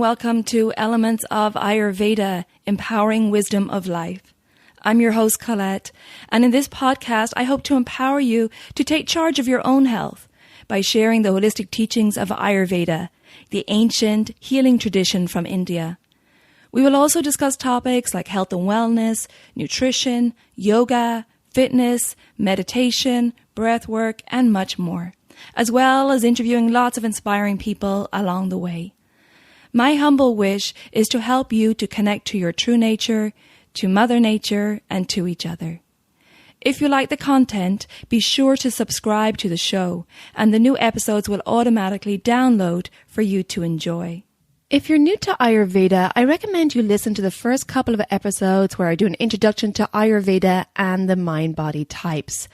welcome to Elements of Ayurveda, Empowering Wisdom of Life. I'm your host, Colette, and in this podcast, I hope to empower you to take charge of your own health by sharing the holistic teachings of Ayurveda, the ancient healing tradition from India. We will also discuss topics like health and wellness, nutrition, yoga, fitness, meditation, breath work, and much more, as well as interviewing lots of inspiring people along the way. My humble wish is to help you to connect to your true nature, to Mother Nature, and to each other. If you like the content, be sure to subscribe to the show, and the new episodes will automatically download for you to enjoy. If you're new to Ayurveda, I recommend you listen to the first couple of episodes where I do an introduction to Ayurveda and the mind-body types.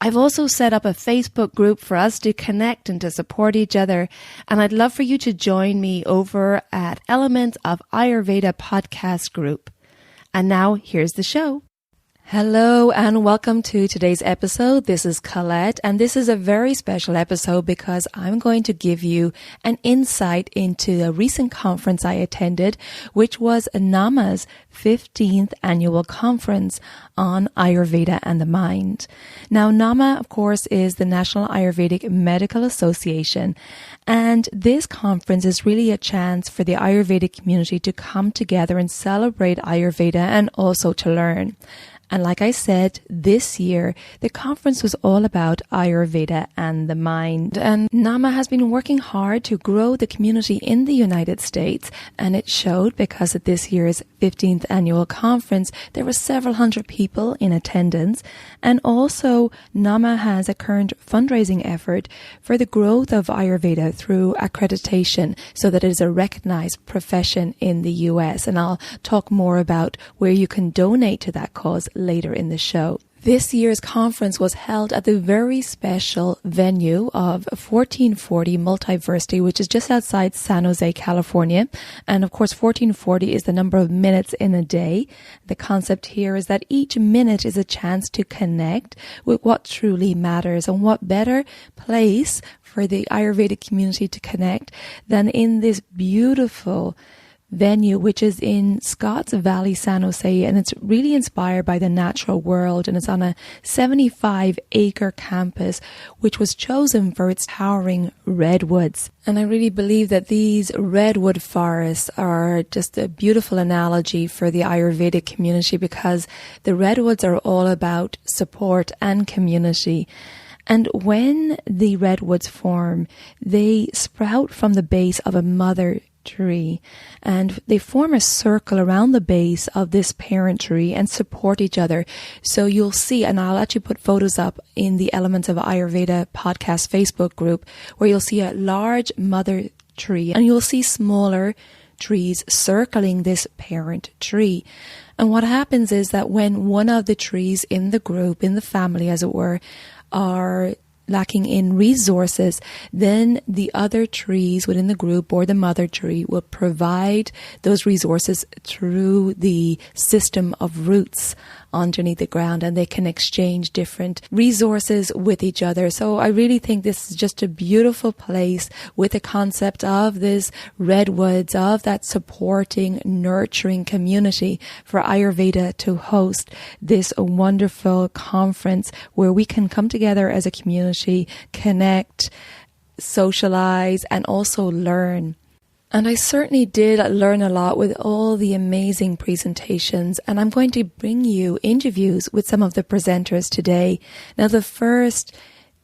I've also set up a Facebook group for us to connect and to support each other, and I'd love for you to join me over at Elements of Ayurveda podcast group. And now, here's the show. Hello and welcome to today's episode. This is Colette, and this is a very special episode because I'm going to give you an insight into a recent conference I attended, which was NAMA's 15th annual conference on Ayurveda and the mind. Now, NAMA, of course, is the National Ayurvedic Medical Association, and this conference is really a chance for the Ayurvedic community to come together and celebrate Ayurveda and also to learn. And like I said, this year, the conference was all about Ayurveda and the mind. And NAMA has been working hard to grow the community in the United States. And it showed because at this year's 15th annual conference, there were several hundred people in attendance. And also, NAMA has a current fundraising effort for the growth of Ayurveda through accreditation so that it is a recognized profession in the US. And I'll talk more about where you can donate to that cause later in the show. This year's conference was held at the very special venue of 1440 Multiversity, which is just outside San Jose, California. And of course, 1440 is the number of minutes in a day. The concept here is that each minute is a chance to connect with what truly matters, and what better place for the Ayurvedic community to connect than in this beautiful venue, which is in Scotts Valley, San Jose, and it's really inspired by the natural world, and it's on a 75-acre campus, which was chosen for its towering redwoods. And I really believe that these redwood forests are just a beautiful analogy for the Ayurvedic community, because the redwoods are all about support and community. And when the redwoods form, they sprout from the base of a mother tree, and they form a circle around the base of this parent tree and support each other. So you'll see, and I'll actually put photos up in the Elements of Ayurveda podcast Facebook group, where you'll see a large mother tree and you'll see smaller trees circling this parent tree. And what happens is that when one of the trees in the group, in the family as it were, are lacking in resources, then the other trees within the group or the mother tree will provide those resources through the system of roots underneath the ground, and they can exchange different resources with each other. So I really think this is just a beautiful place with the concept of this redwoods, of that supporting, nurturing community for Ayurveda to host this wonderful conference where we can come together as a community, connect, socialize, and also learn. And I certainly did learn a lot with all the amazing presentations, and I'm going to bring you interviews with some of the presenters today. Now, the first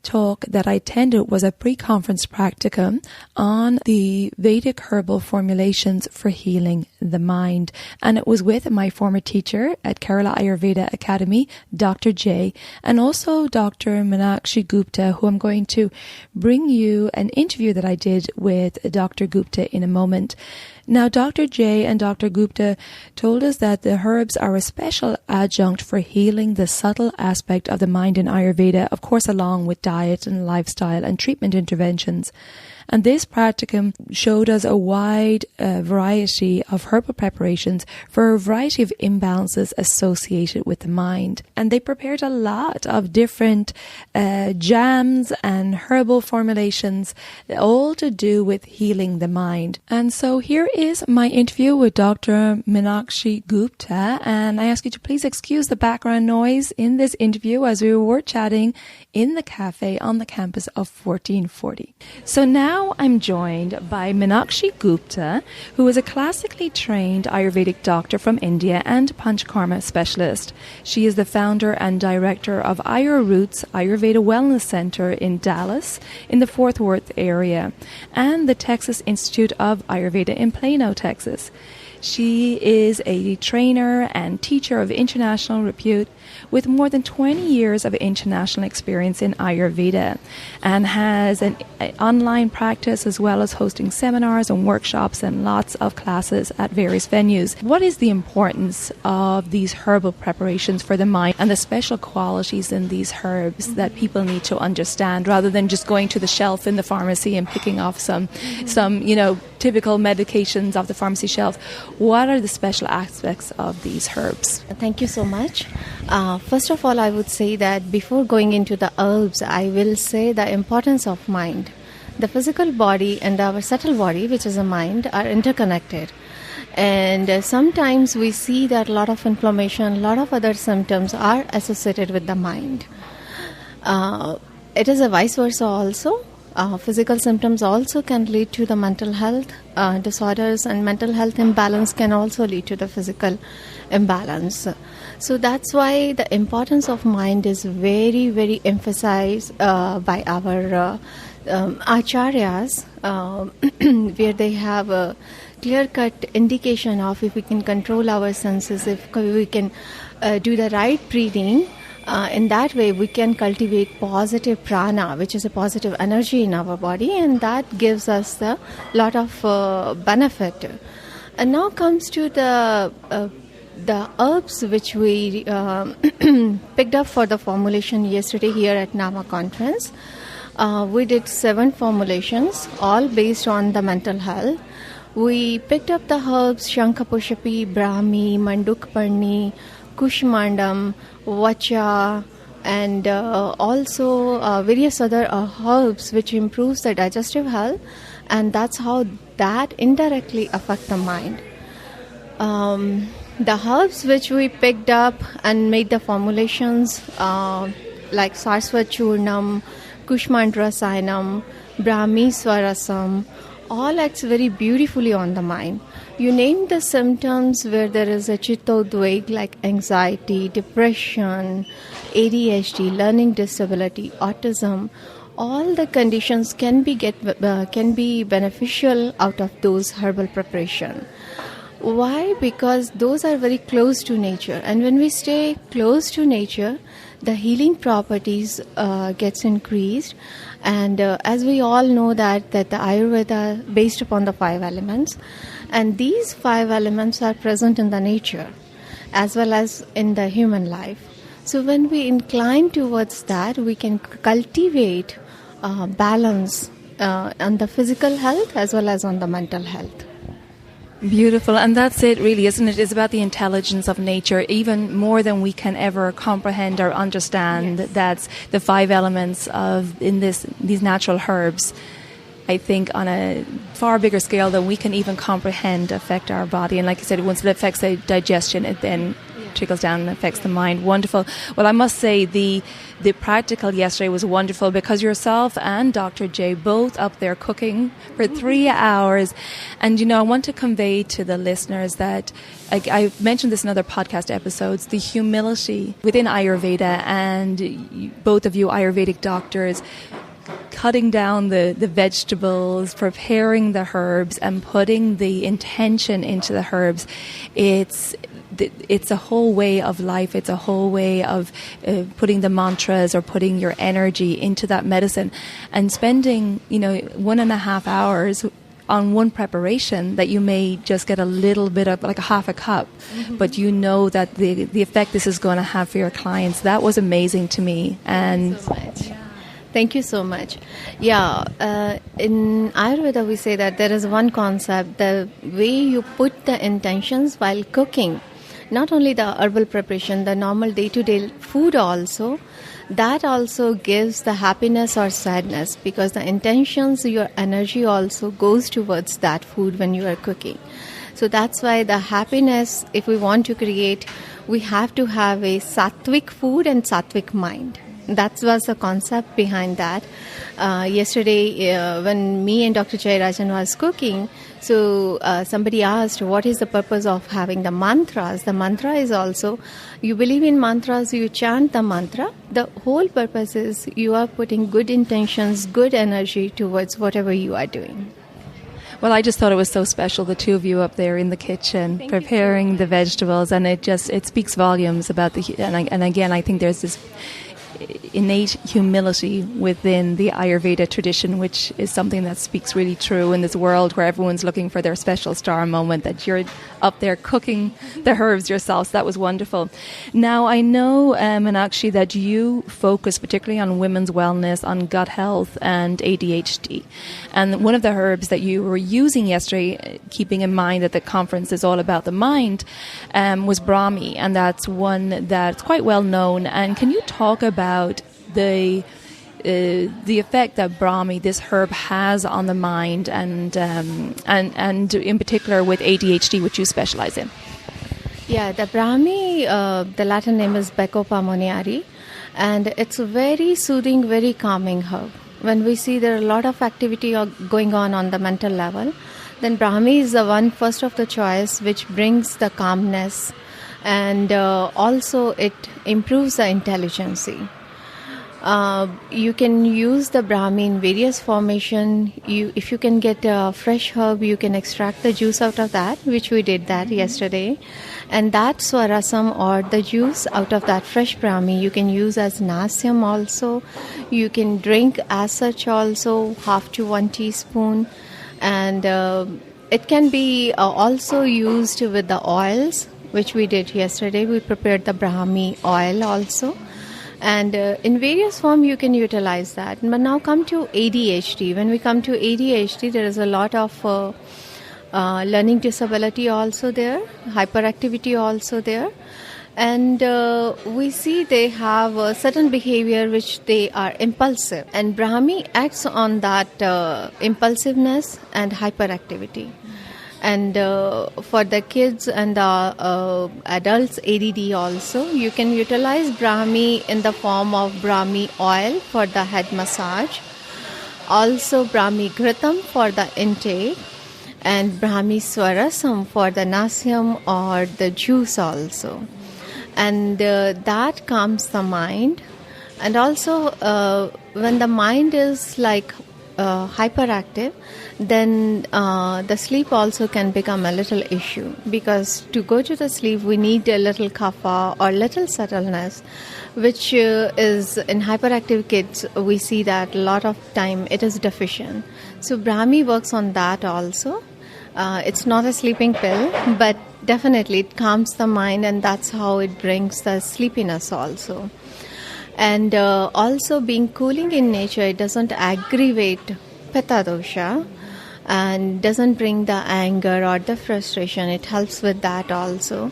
talk that I attended was a pre-conference practicum on the Vedic herbal formulations for healing the mind. And it was with my former teacher at Kerala Ayurveda Academy, Dr. J, and also Dr. Meenakshi Gupta, who I'm going to bring you an interview that I did with Dr. Gupta in a moment. Now, Dr. J and Dr. Gupta told us that the herbs are a special adjunct for healing the subtle aspect of the mind in Ayurveda, of course, along with diet and lifestyle and treatment interventions. And this practicum showed us a wide variety of herbal preparations for a variety of imbalances associated with the mind. And they prepared a lot of different jams and herbal formulations, all to do with healing the mind. And so here is my interview with Dr. Meenakshi Gupta. And I ask you to please excuse the background noise in this interview as we were chatting in the cafe on the campus of 1440. So now I'm joined by Meenakshi Gupta, who is a classically trained Ayurvedic doctor from India and Panchakarma specialist. She is the founder and director of Ayur Roots Ayurveda Wellness Center in Dallas in the Fort Worth area and the Texas Institute of Ayurveda in Plano, Texas. She is a trainer and teacher of international repute with more than 20 years of international experience in Ayurveda and has an online practice as well as hosting seminars and workshops and lots of classes at various venues. What is the importance of these herbal preparations for the mind and the special qualities in these herbs that people need to understand rather than just going to the shelf in the pharmacy and picking off some typical medications off the pharmacy shelf? What are the special aspects of these herbs? Thank you so much. First of all, I would say that before going into the herbs, I will say the importance of mind. The physical body and our subtle body, which is a mind, are interconnected. And sometimes we see that a lot of inflammation, a lot of other symptoms are associated with the mind. It is a vice versa also. Physical symptoms also can lead to the mental health disorders, and mental health imbalance can also lead to the physical imbalance. So that's why the importance of mind is very, very emphasized by our acharyas, where they have a clear-cut indication of if we can control our senses, if we can do the right breathing. In that way, we can cultivate positive prana, which is a positive energy in our body, and that gives us a lot of benefit. And now comes to the herbs which we picked up for the formulation yesterday here at NAMA conference. We did 7 formulations, all based on the mental health. We picked up the herbs Shankapushapi, Brahmi, Mandukparni, Kushmandam, Vacha, and also various other herbs which improves the digestive health, and that's how that indirectly affect the mind. The herbs which we picked up and made the formulations like Sarswat Churnam, Kushmandra Sainam, Brahmi Swarasam, all acts very beautifully on the mind. You name the symptoms where there is a chittodveg like anxiety, depression, ADHD, learning disability, autism. All the conditions can be beneficial out of those herbal preparation. Why? Because those are very close to nature, and when we stay close to nature, the healing properties gets increased. And as we all know that the Ayurveda based upon the 5 elements, and these 5 elements are present in the nature as well as in the human life. So when we incline towards that, we can cultivate balance on the physical health as well as on the mental health. Beautiful. And that's it, really, isn't it? It's about the intelligence of nature, even more than we can ever comprehend or understand. Yes. That's the 5 elements in these natural herbs, I think, on a far bigger scale than we can even comprehend, affect our body. And like you said, once it affects the digestion, it then trickles down and affects the mind. Wonderful. Well, I must say the practical yesterday was wonderful because yourself and Dr. J both up there cooking for 3 hours. And, I want to convey to the listeners that I've mentioned this in other podcast episodes, the humility within Ayurveda, and both of you Ayurvedic doctors, cutting down the vegetables, preparing the herbs, and putting the intention into the herbs. It's a whole way of life. It's a whole way of putting the mantras or putting your energy into that medicine, and spending 1.5 hours on one preparation that you may just get a little bit of, like a half a cup, but you know that the effect this is going to have for your clients. That was amazing to me. And so much. Thank you so much. Yeah, in Ayurveda, we say that there is one concept, the way you put the intentions while cooking, not only the herbal preparation, the normal day to day food also, that also gives the happiness or sadness, because the intentions, your energy also goes towards that food when you are cooking. So that's why the happiness, if we want to create, we have to have a sattvic food and sattvic mind. That was the concept behind that. Yesterday, when me and Dr. Jayarajan was cooking, so somebody asked, what is the purpose of having the mantras? The mantra is also, you believe in mantras, you chant the mantra. The whole purpose is you are putting good intentions, good energy towards whatever you are doing. Well, I just thought it was so special, the two of you up there in the kitchen preparing the vegetables, and it speaks volumes about and again, I think there's this innate humility within the Ayurveda tradition, which is something that speaks really true in this world where everyone's looking for their special star moment, that you're up there cooking the herbs yourself. So that was wonderful. Now, I know, Meenakshi, that you focus particularly on women's wellness, on gut health and ADHD. And one of the herbs that you were using yesterday, keeping in mind that the conference is all about the mind, was Brahmi. And that's one that's quite well known. And can you talk about the effect that Brahmi, this herb, has on the mind, and in particular with ADHD, which you specialize in? Yeah, the Brahmi, the Latin name is Bacopa moniari, and it's a very soothing, very calming herb. When we see there are a lot of activity going on the mental level, then Brahmi is the one first of the choice which brings the calmness, and also it improves the intelligence. You can use the Brahmi in various formation. If you can get a fresh herb, you can extract the juice out of that, which we did that yesterday. And that swarasam, or the juice out of that fresh Brahmi, you can use as nasyam also. You can drink as such also, 1/2 to 1 teaspoon. And it can be also used with the oils, which we did yesterday. We prepared the Brahmi oil also. And in various form you can utilize that. But now come to ADHD. When we come to ADHD, there is a lot of learning disability also there, hyperactivity also there. And we see they have a certain behavior which they are impulsive. And Brahmi acts on that impulsiveness and hyperactivity. And for the kids and the adults ADD also, you can utilize Brahmi in the form of Brahmi oil for the head massage, also Brahmi Ghritam for the intake, and Brahmi Swarasam for the nasyam or the juice also. And that calms the mind. And also when the mind is like hyperactive, then the sleep also can become a little issue, because to go to the sleep we need a little kapha or little subtleness, which is in hyperactive kids we see that a lot of time it is deficient. So Brahmi works on that also. It's not a sleeping pill, but definitely it calms the mind, and that's how it brings the sleepiness also. And also being cooling in nature, it doesn't aggravate pitta dosha and doesn't bring the anger or the frustration. It helps with that also.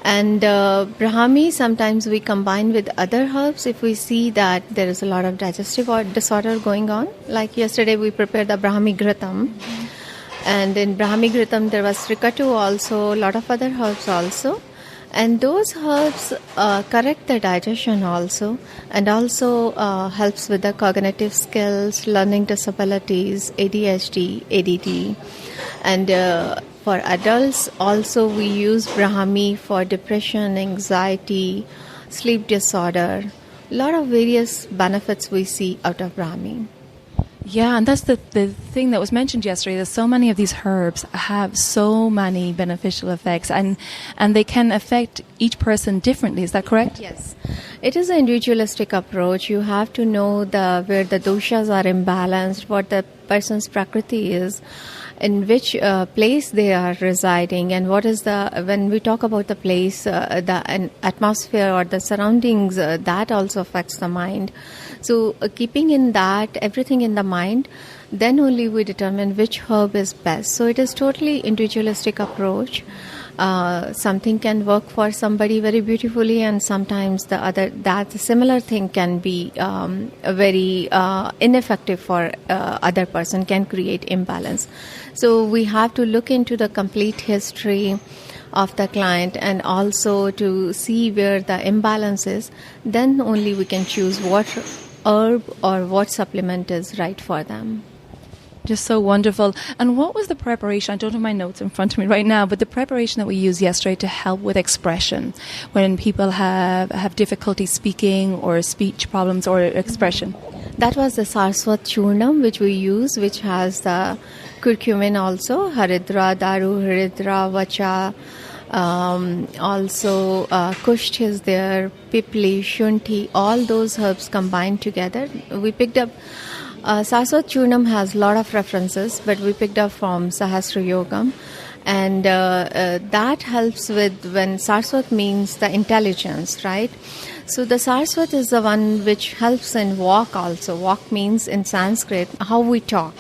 And Brahmi sometimes we combine with other herbs if we see that there is a lot of digestive or disorder going on. Like yesterday we prepared the Brahmi Ghritam. And in Brahmi Ghritam there was Srikatu also, a lot of other herbs also. And those herbs correct the digestion also, and also helps with the cognitive skills, learning disabilities, ADHD, ADD. And for adults also we use Brahmi for depression, anxiety, sleep disorder. A lot of various benefits we see out of Brahmi. Yeah, and that's the thing that was mentioned yesterday, that so many of these herbs have so many beneficial effects, and they can affect each person differently. Is that correct? Yes. It is an individualistic approach. You have to know where the doshas are imbalanced, what the person's prakriti is, in which place they are residing, and what is when we talk about the place, the atmosphere or the surroundings, that also affects the mind. So keeping in that, everything in the mind, then only we determine which herb is best. So it is totally individualistic approach. Something can work for somebody very beautifully, and sometimes that similar thing can be very ineffective for other person, can create imbalance. So we have to look into the complete history of the client and also to see where the imbalance is. Then only we can choose what herb or what supplement is right for them. Just so wonderful. And what was the preparation? I don't have my notes in front of me right now, but the preparation that we used yesterday to help with expression when people have difficulty speaking or speech problems or expression. That was the Saraswat Churnam which we use, which has the curcumin also, Haridra, Daru, Haridra, Vacha, also Kusht is there, Pipli, Shunti, all those herbs combined together. We picked up Saraswat Churnam has a lot of references, but we picked up from Sahasra Yogam, and that helps with when Saraswat means the intelligence, right? So the Saraswat is the one which helps in walk also. Walk means in Sanskrit how we talk.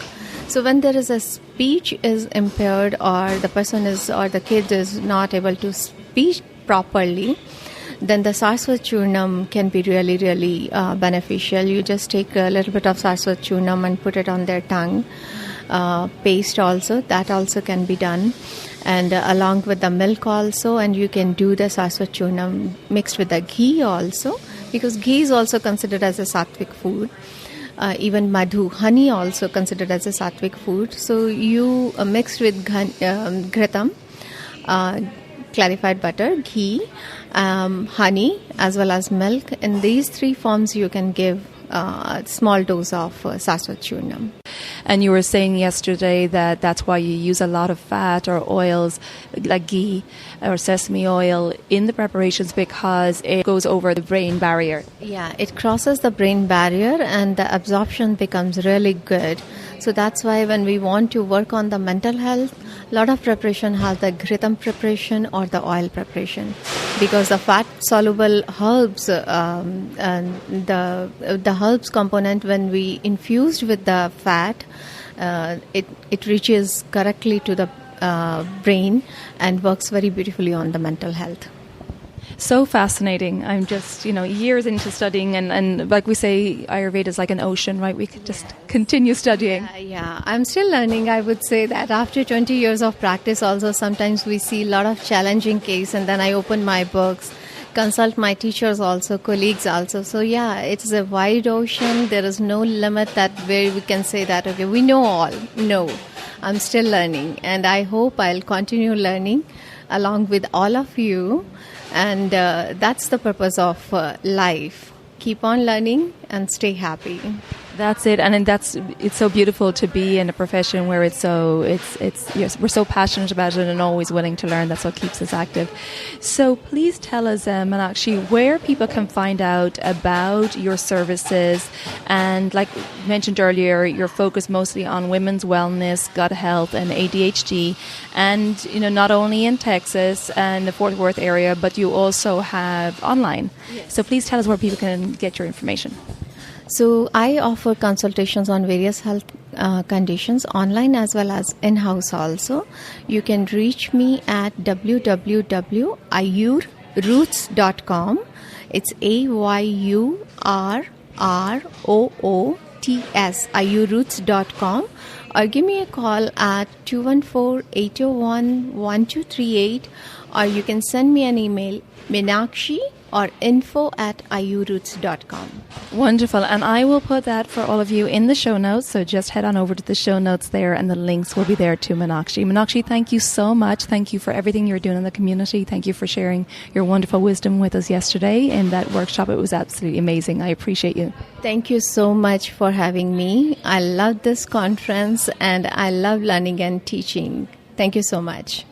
So when there is a speech is impaired, or the person is, or the kid is not able to speak properly, then the Saraswat Churnam can be really, really beneficial. You just take a little bit of Saraswat Churnam and put it on their tongue. Paste also, that also can be done. And along with the milk also, and you can do the Saraswat Churnam mixed with the ghee also, because ghee is also considered as a sattvic food. Even madhu, honey also considered as a sattvic food. So you mixed with ghritam, clarified butter, ghee, honey, as well as milk. In these three forms, you can give a small dose of Saraswat Churnam. And you were saying yesterday that that's why you use a lot of fat or oils like ghee or sesame oil in the preparations, because it goes over the brain barrier. Yeah, it crosses the brain barrier and the absorption becomes really good. So that's why when we want to work on the mental health, a lot of preparation has the ghritam preparation or the oil preparation, because the fat soluble herbs, the herbs component, when we infused with the fat, it reaches correctly to the brain and works very beautifully on the mental health. So fascinating. I'm just, years into studying, and like we say, Ayurveda is like an ocean, right? We could just continue studying. Yeah, I'm still learning. I would say that after 20 years of practice also, sometimes we see a lot of challenging case, and then I open my books, consult my teachers also, colleagues also. So yeah, it's a wide ocean. There is no limit that where we can say that, okay, we know all. No, I'm still learning, and I hope I'll continue learning along with all of you. And that's the purpose of life. Keep on learning and stay happy. That's it, and it's so beautiful to be in a profession where yes, we're so passionate about it and always willing to learn. That's what keeps us active. So please tell us, Meenakshi, where people can find out about your services, and like mentioned earlier, you're focused mostly on women's wellness, gut health, and ADHD, and not only in Texas and the Fort Worth area, but you also have online. Yes. So please tell us where people can get your information. So I offer consultations on various health conditions online as well as in-house also. You can reach me at www.ayurroots.com. It's AYURROOTS, ayurroots.com, or give me a call at 214-801-1238, or you can send me an email, Meenakshi, or info@ayurroots.com. Wonderful. And I will put that for all of you in the show notes. So just head on over to the show notes there, and the links will be there to Meenakshi. Meenakshi, thank you so much. Thank you for everything you're doing in the community. Thank you for sharing your wonderful wisdom with us yesterday in that workshop. It was absolutely amazing. I appreciate you. Thank you so much for having me. I love this conference and I love learning and teaching. Thank you so much.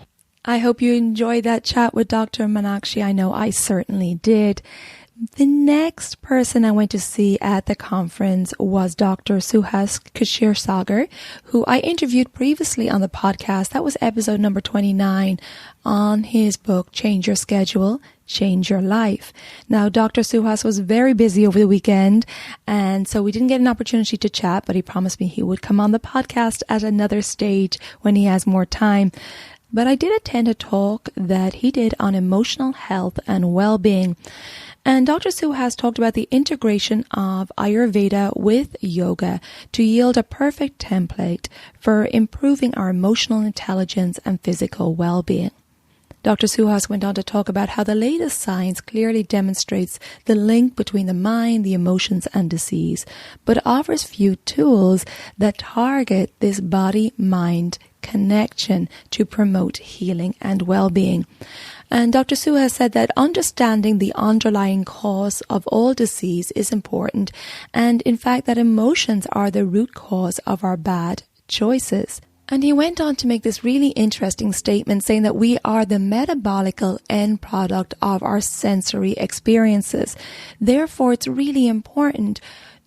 I hope you enjoyed that chat with Dr. Meenakshi. I know I certainly did. The next person I went to see at the conference was Dr. Suhas Kashir-Sagar, who I interviewed previously on the podcast. That was episode number 29 on his book, Change Your Schedule, change your life. Now, Dr. Suhas was very busy over the weekend, and so we didn't get an opportunity to chat, but he promised me he would come on the podcast at another stage when he has more time. But I did attend a talk that he did on emotional health and well-being. And Dr. Suhas talked about the integration of Ayurveda with yoga to yield a perfect template for improving our emotional intelligence and physical well-being. Dr. Suhas went on to talk about how the latest science clearly demonstrates the link between the mind, the emotions, and disease, but offers few tools that target this body-mind connection to promote healing and well-being. And Dr. Suhas said that understanding the underlying cause of all disease is important, and in fact that emotions are the root cause of our bad choices. And he went on to make this really interesting statement saying that we are the metabolical end product of our sensory experiences. Therefore, it's really important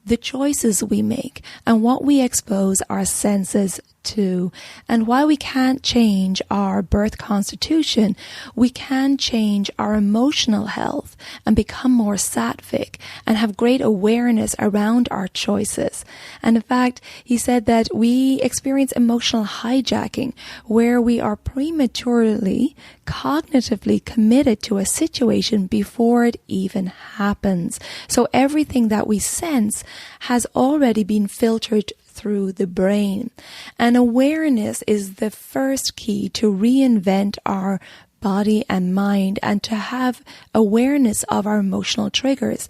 the choices we make and what we expose our senses to. And while we can't change our birth constitution, we can change our emotional health and become more sattvic and have great awareness around our choices. And in fact, he said that we experience emotional hijacking, where we are prematurely, cognitively committed to a situation before it even happens. So everything that we sense has already been filtered through the brain. And awareness is the first key to reinvent our body and mind and to have awareness of our emotional triggers.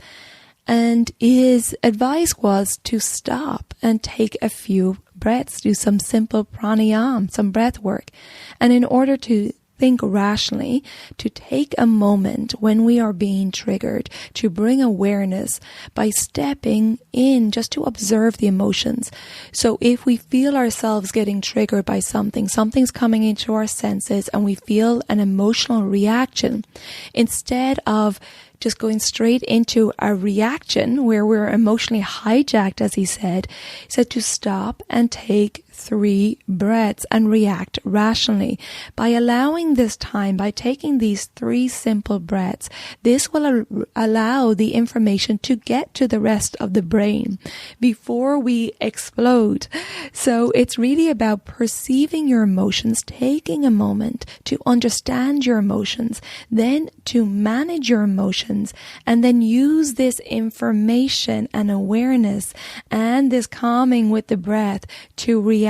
And his advice was to stop and take a few breaths, do some simple pranayama, some breath work. And in order to think rationally, to take a moment when we are being triggered, to bring awareness by stepping in just to observe the emotions. So if we feel ourselves getting triggered by something, something's coming into our senses and we feel an emotional reaction, instead of just going straight into a reaction where we're emotionally hijacked, as he said to stop and take 3 breaths and react rationally. By allowing this time, by taking these 3 simple breaths, this will allow the information to get to the rest of the brain before we explode. So it's really about perceiving your emotions, taking a moment to understand your emotions, then to manage your emotions, and then use this information and awareness and this calming with the breath to react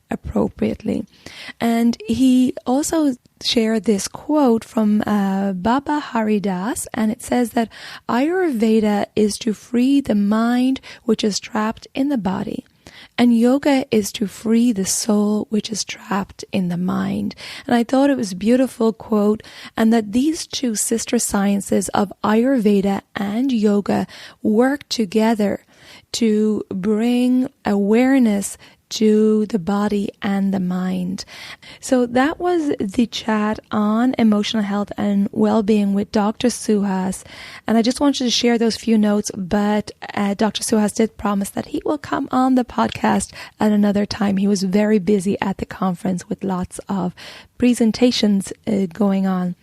appropriately. And he also shared this quote from Baba Haridas, and it says that Ayurveda is to free the mind which is trapped in the body, and yoga is to free the soul which is trapped in the mind. And I thought it was a beautiful quote, and that these 2 sister sciences of Ayurveda and yoga work together to bring awareness to the body and the mind. So that was the chat on emotional health and well-being with Dr. Suhas. And I just wanted to share those few notes, but Dr. Suhas did promise that he will come on the podcast at another time. He was very busy at the conference with lots of presentations going on.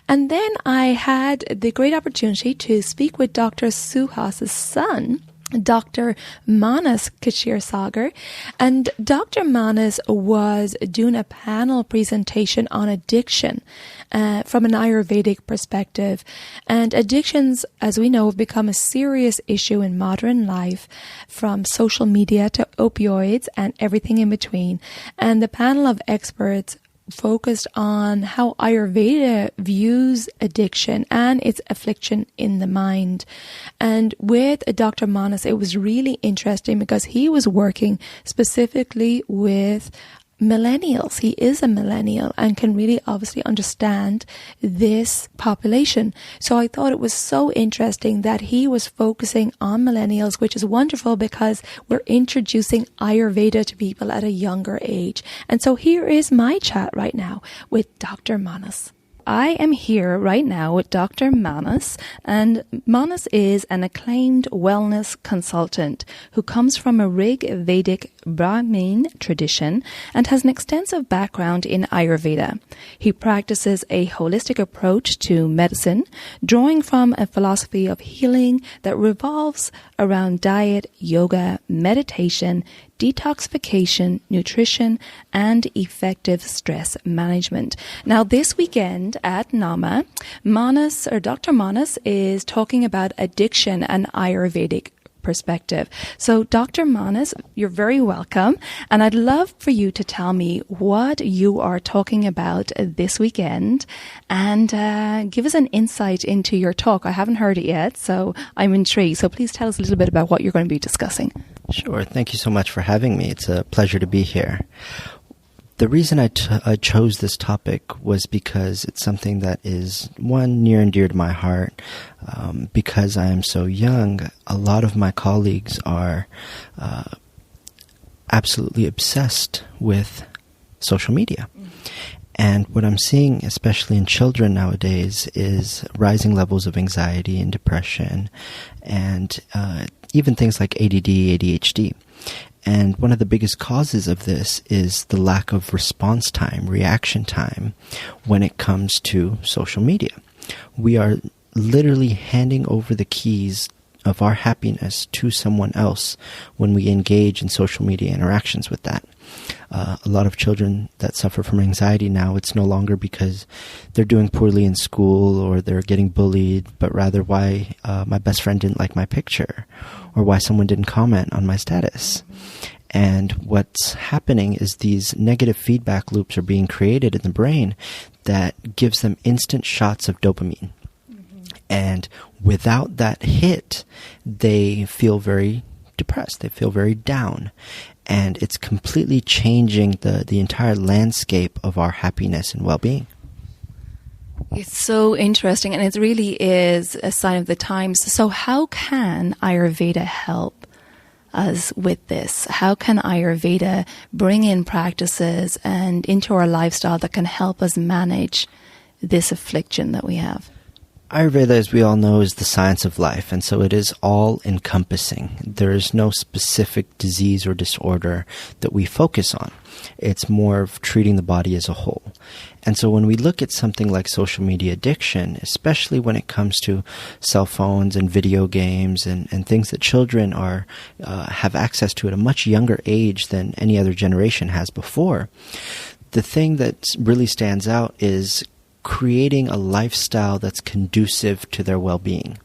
And then I had the great opportunity to speak with Dr. Suhas' son, Dr. Manas Kashir-Sagar, and Dr. Manas was doing a panel presentation on addiction from an Ayurvedic perspective. And addictions, as we know, have become a serious issue in modern life, from social media to opioids and everything in between. And the panel of experts focused on how Ayurveda views addiction and its affliction in the mind. And with Dr. Manas, it was really interesting because he was working specifically with millennials. He is a millennial and can really obviously understand this population. So I thought it was so interesting that he was focusing on millennials, which is wonderful because we're introducing Ayurveda to people at a younger age. And so here is my chat right now with Dr. Manas. I am here right now with Dr. Manas, and Manas is an acclaimed wellness consultant who comes from a Rig Vedic Brahmin tradition and has an extensive background in Ayurveda. He practices a holistic approach to medicine, drawing from a philosophy of healing that revolves around diet, yoga, meditation, detoxification, nutrition, and effective stress management. Now, this weekend at NAMA, Dr. Manas is talking about addiction and Ayurvedic perspective. So, Dr. Manas, you're very welcome, and I'd love for you to tell me what you are talking about this weekend and give us an insight into your talk. I haven't heard it yet, so I'm intrigued. So please tell us a little bit about what you're going to be discussing. Sure. Thank you so much for having me. It's a pleasure to be here. The reason I chose this topic was because it's something that is, one, near and dear to my heart. Because I am so young, a lot of my colleagues are absolutely obsessed with social media. And what I'm seeing, especially in children nowadays, is rising levels of anxiety and depression and even things like ADD, ADHD. And one of the biggest causes of this is the lack of response time, reaction time, when it comes to social media. We are literally handing over the keys of our happiness to someone else when we engage in social media interactions with that. A lot of children that suffer from anxiety now, it's no longer because they're doing poorly in school or they're getting bullied, but rather why my best friend didn't like my picture or why someone didn't comment on my status. And what's happening is these negative feedback loops are being created in the brain that gives them instant shots of dopamine. And without that hit, they feel very depressed. They feel very down. And it's completely changing the entire landscape of our happiness and well-being. It's so interesting, and it really is a sign of the times. So how can Ayurveda help us with this? How can Ayurveda bring in practices and into our lifestyle that can help us manage this affliction that we have? Ayurveda, as we all know, is the science of life, and so it is all-encompassing. There is no specific disease or disorder that we focus on. It's more of treating the body as a whole. And so when we look at something like social media addiction, especially when it comes to cell phones and video games and things that children have access to at a much younger age than any other generation has before, the thing that really stands out is creating a lifestyle that's conducive to their well-being.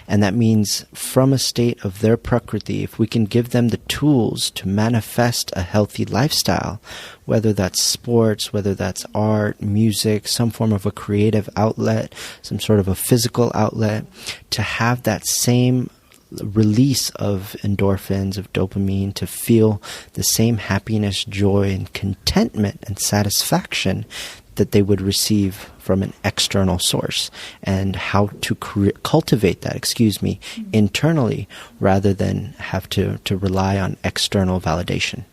And that means from a state of their prakriti, if we can give them the tools to manifest a healthy lifestyle, whether that's sports, whether that's art, music, some form of a creative outlet, some sort of a physical outlet, to have that same release of endorphins, of dopamine, to feel the same happiness, joy, and contentment and satisfaction that they would receive from an external source, and how to cultivate that, internally, rather than have to rely on external validation.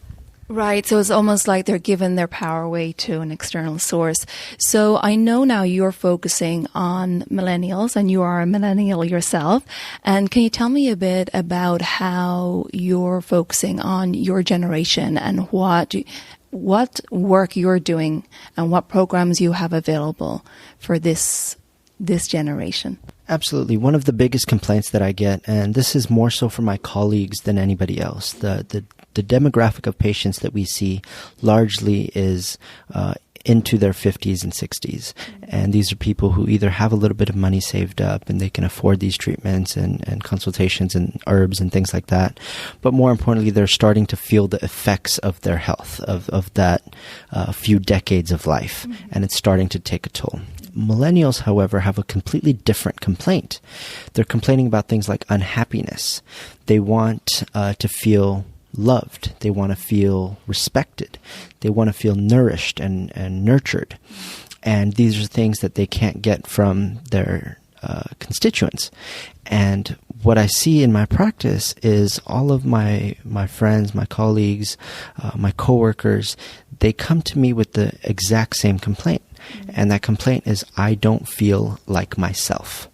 Right. So it's almost like they're giving their power away to an external source. So I know now you're focusing on millennials, and you are a millennial yourself. And can you tell me a bit about how you're focusing on your generation and what work you're doing and what programs you have available for this generation? Absolutely. One of the biggest complaints that I get, and this is more so from my colleagues than anybody else, the demographic of patients that we see largely is into their 50s and 60s. And these are people who either have a little bit of money saved up and they can afford these treatments and consultations and herbs and things like that. But more importantly, they're starting to feel the effects of their health, of that few decades of life. And it's starting to take a toll. Millennials, however, have a completely different complaint. They're complaining about things like unhappiness. They want to feel loved. They want to feel respected. They want to feel nourished and nurtured. And these are things that they can't get from their constituents. And what I see in my practice is all of my friends, my colleagues, my coworkers, they come to me with the exact same complaint. And that complaint is, I don't feel like myself.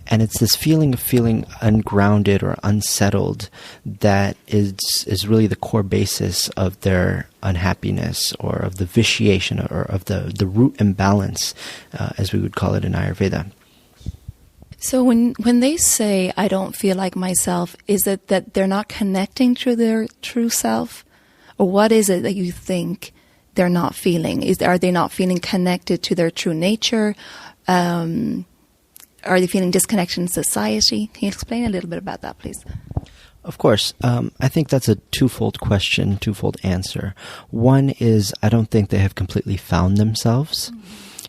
And it's this feeling of feeling ungrounded or unsettled that is really the core basis of their unhappiness, or of the vitiation, or of the root imbalance, as we would call it in Ayurveda. So when they say, I don't feel like myself, is it that they're not connecting to their true self? Or what is it that you think they're not feeling? Are they not feeling connected to their true nature? Are they feeling disconnected in society? Can you explain a little bit about that, please? Of course. I think that's a twofold question, twofold answer. One is, I don't think they have completely found themselves.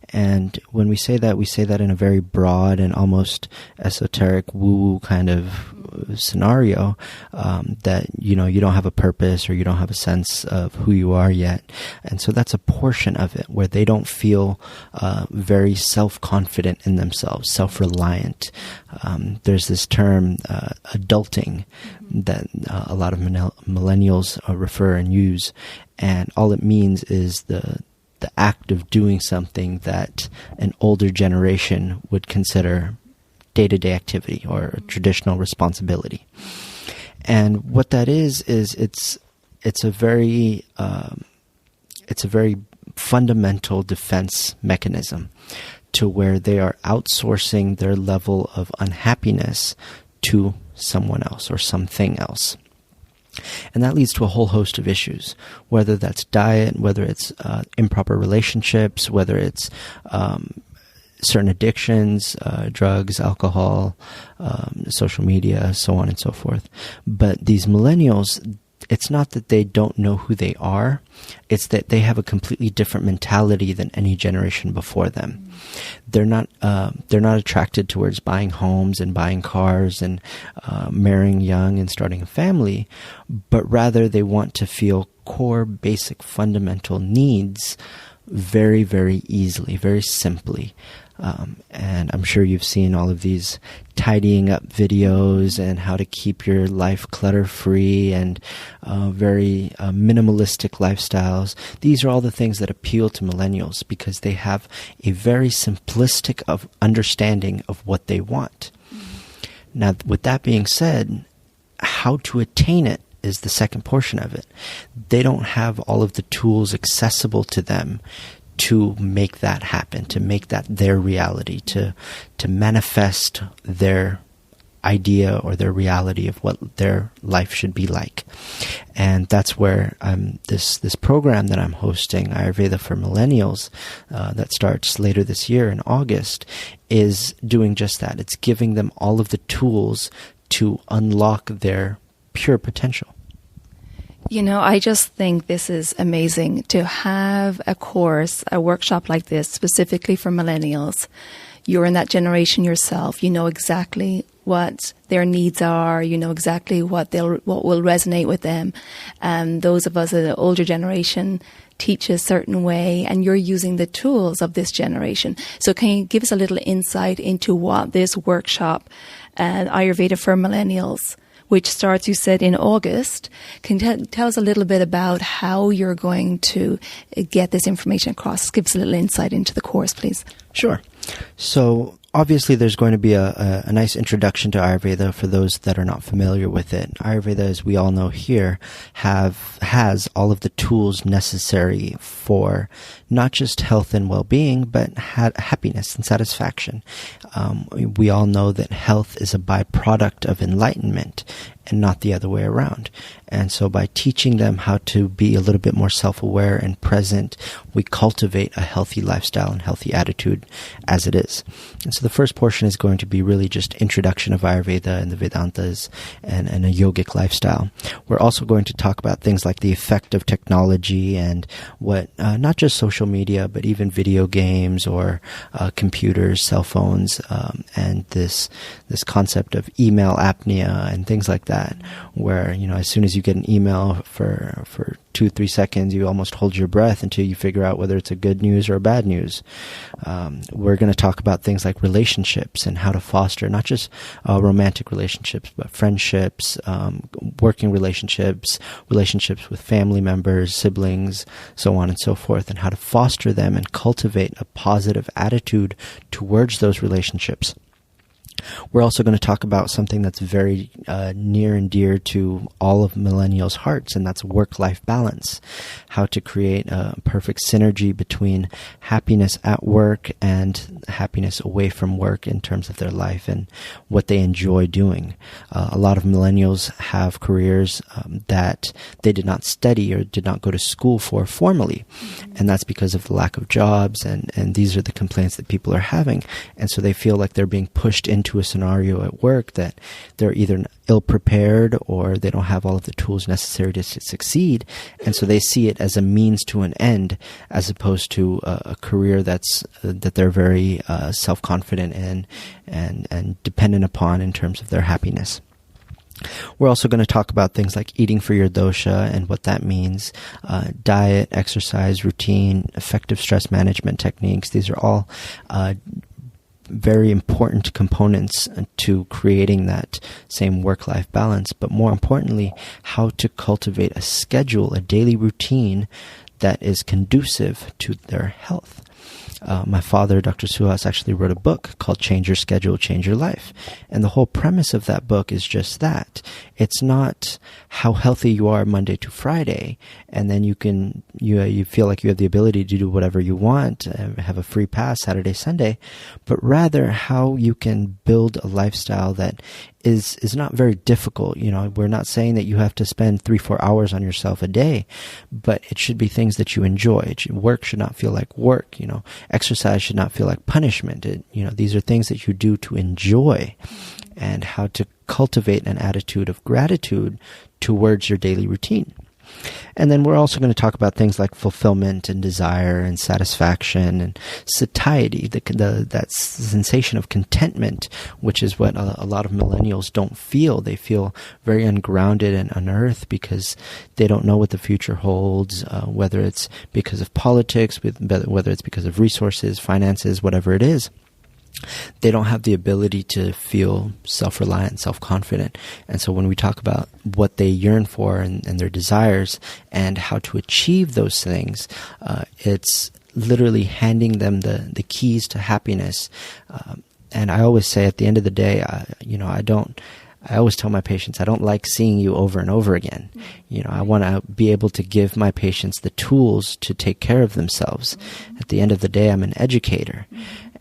And when we say that in a very broad and almost esoteric woo-woo kind of scenario, that, you don't have a purpose, or you don't have a sense of who you are yet. And so that's a portion of it where they don't feel very self-confident in themselves, self-reliant. There's this term, adulting, that a lot of millennials refer and use. And all it means is the act of doing something that an older generation would consider day-to-day activity or a traditional responsibility. And what that is it's a very fundamental defense mechanism, to where they are outsourcing their level of unhappiness to someone else or something else. And that leads to a whole host of issues, whether that's diet, whether it's improper relationships, whether it's certain addictions, drugs, alcohol, social media, so on and so forth. But these millennials, it's not that they don't know who they are, it's that they have a completely different mentality than any generation before them. They're not attracted towards buying homes and buying cars and marrying young and starting a family, but rather they want to feel core, basic, fundamental needs very, very easily, very simply. And I'm sure you've seen all of these tidying up videos and how to keep your life clutter-free and very minimalistic lifestyles. These are all the things that appeal to millennials because they have a very simplistic of understanding of what they want. Now, with that being said, how to attain it is the second portion of it. They don't have all of the tools accessible to them to make that happen, to make that their reality, to manifest their idea or their reality of what their life should be like. And that's where this program that I'm hosting, Ayurveda for Millennials, that starts later this year in August, is doing just that. It's giving them all of the tools to unlock their pure potential. I just think this is amazing to have a course, a workshop like this specifically for millennials. You're in that generation yourself. You know exactly what their needs are. You know exactly what will resonate with them. And those of us of the older generation teach a certain way, and you're using the tools of this generation. So can you give us a little insight into what this workshop, Ayurveda for Millennials, which starts, you said, in August. Can you tell us a little bit about how you're going to get this information across? Give us a little insight into the course, please. Sure. So obviously there's going to be a nice introduction to Ayurveda for those that are not familiar with it. Ayurveda, as we all know here, has all of the tools necessary for not just health and well-being, but happiness and satisfaction. We all know that health is a byproduct of enlightenment and not the other way around. And so by teaching them how to be a little bit more self-aware and present, we cultivate a healthy lifestyle and healthy attitude as it is. And so the first portion is going to be really just introduction of Ayurveda and the Vedantas and a yogic lifestyle. We're also going to talk about things like the effect of technology and what, not just social media, but even video games or computers, cell phones, and this concept of email apnea and things like that, where, as soon as you get an email for 2-3 seconds, you almost hold your breath until you figure out whether it's a good news or a bad news. We're going to talk about things like relationships and how to foster not just romantic relationships, but friendships, working relationships, relationships with family members, siblings, so on and so forth, and how to foster them and cultivate a positive attitude towards those relationships. We're also going to talk about something that's very near and dear to all of millennials' hearts, and that's work-life balance. How to create a perfect synergy between happiness at work and happiness away from work in terms of their life and what they enjoy doing. A lot of millennials have careers that they did not study or did not go to school for formally, and that's because of the lack of jobs, and these are the complaints that people are having, and so they feel like they're being pushed into a scenario at work that they're either ill-prepared or they don't have all of the tools necessary to succeed, and so they see it as a means to an end as opposed to a career that they're very self-confident in and dependent upon in terms of their happiness. We're also going to talk about things like eating for your dosha and what that means, diet, exercise, routine, effective stress management techniques. These are all very important components to creating that same work-life balance, but more importantly, how to cultivate a schedule, a daily routine that is conducive to their health. My father, Dr. Suhas, actually wrote a book called Change Your Schedule, Change Your Life. And the whole premise of that book is just that. It's not how healthy you are Monday to Friday, and then you feel like you have the ability to do whatever you want, have a free pass Saturday, Sunday, but rather how you can build a lifestyle that is not very difficult. We're not saying that you have to spend 3-4 hours on yourself a day, but it should be things that you enjoy. Work should not feel like work. Exercise should not feel like punishment. These are things that you do to enjoy, and how to cultivate an attitude of gratitude towards your daily routine. And then we're also going to talk about things like fulfillment and desire and satisfaction and satiety, that sensation of contentment, which is what a lot of millennials don't feel. They feel very ungrounded and unearthed because they don't know what the future holds, whether it's because of politics, whether it's because of resources, finances, whatever it is. They don't have the ability to feel self-reliant, self-confident. And so when we talk about what they yearn for and their desires and how to achieve those things, it's literally handing them the keys to happiness. And I always say at the end of the day, I always tell my patients, I don't like seeing you over and over again. I want to be able to give my patients the tools to take care of themselves. At the end of the day, I'm an educator.